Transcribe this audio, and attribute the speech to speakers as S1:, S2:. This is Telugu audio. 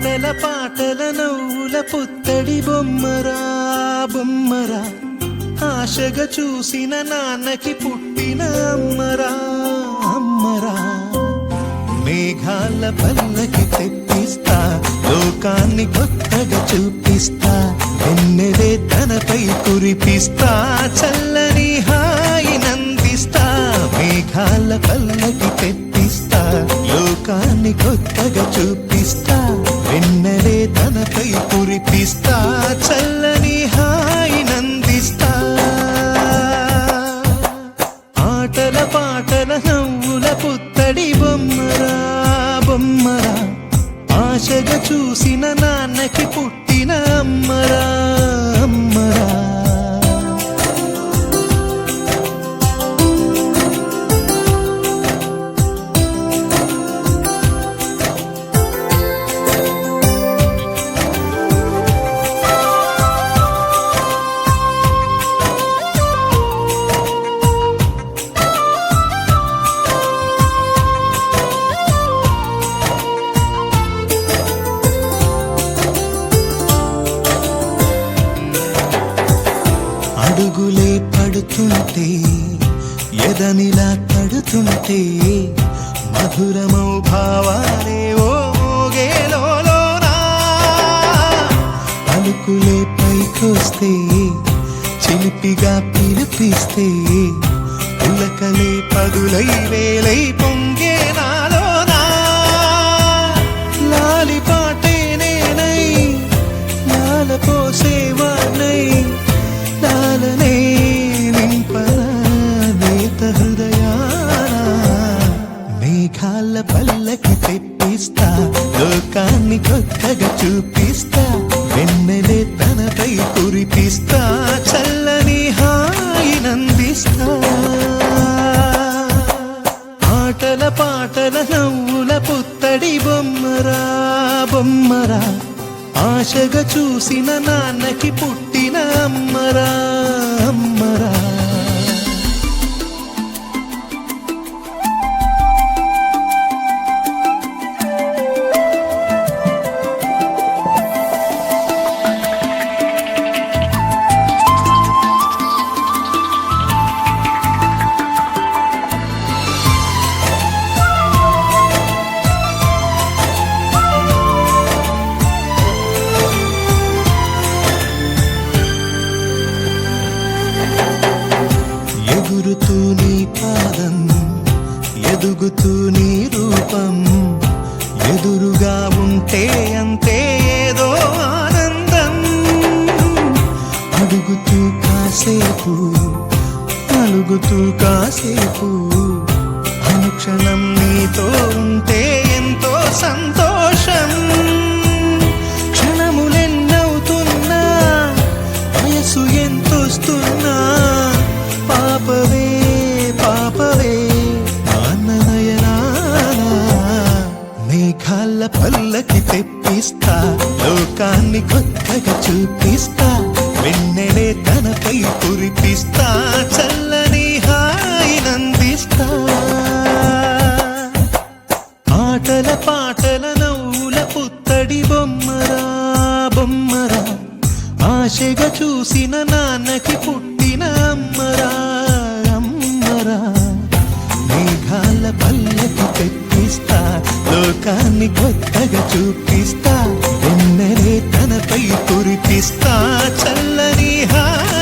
S1: ఆటల పాటల నవ్వుల పుత్తడి బొమ్మరా బొమ్మరా, ఆశగా చూసిన నాన్నకి పుట్టిన అమ్మరా అమ్మరా. మేఘాల పల్లకి తెప్పిస్తా, లోకాన్ని కొత్తగా చూపిస్తా, వెన్నెలే తనపై కురిపిస్తా, చల్లని హాయి నందిస్తా. మేఘాల పల్లకి తెప్పిస్తా, లోకాన్ని కొత్తగా చూపిస్తా, వెన్నెలే తనపై కురిపిస్తా, చల్లని హాయి నందిస్తా. ఆటల పాటల నవ్వుల పుత్తడి బొమ్మరా బొమ్మరా, ఆశగా చూసిన నాన్నకి పుట్టిన అమ్మరా అమ్మరా. అడుగులే పడుతుంటే, ఎదనిలా తడుతుంటే, మధురమౌ భావాలే ఓ మోగేలోనా. పలుకులే పైకొస్తే, చిలిపిగా పిలిపిస్తే, పులకలే పదులై వేలై పొంగే నాలోనా. లాలి పాటే నేనై, లాల పోసేవాణ్ణై, లాలనే నింపనా నేత హృదయాన. మేఘాల పల్లకి తెప్పిస్తా, లోకాన్ని కొత్తగా చూపిస్తా, వెన్నెలే తనపై కురిపిస్తా, చల్లని హాయి నందిస్తా. ఆటల పాటల నవ్వుల పుత్తడి బొమ్మరా బొమ్మరా, ఆశగా చూసిన నాన్నకి పుట్టిన అమ్మరా అమ్మరా. ఎగురుతూ నీ పాదం, ఎదుగుతూ నీ రూపం, ఎదురుగా ఉంటే అంతే ఏదో ఆనందం. అడుగుతూ కాసేపు, అలుగుతూ కాసేపు, అనుక్షణం నీతో ఉంటే ఎంతో సంతోషం. క్షణములెన్నవుతున్నా, వయసు ఎంతొస్తున్నా, పాపవే పాపవే నాన్ననయనానా. మేఘాల పల్లకి తెప్పిస్తా, లోకాన్ని కొత్తగా చూపిస్తా, వెన్నెలే తనపై కురిపిస్తా, చల్లని హాయి నందిస్తా. ఆటల పాటల నవ్వుల పుత్తడి బొమ్మరా బొమ్మరా, ఆశగా చూసిన నాన్నకి పుట్టిన అమ్మరా అమ్మరా. మేఘాల పల్లకి తెప్పిస్తా, లోకాన్ని కొత్తగా చూపిస్తా, వెన్నెలే తనపై కురిపిస్తా, చల్లని హాయి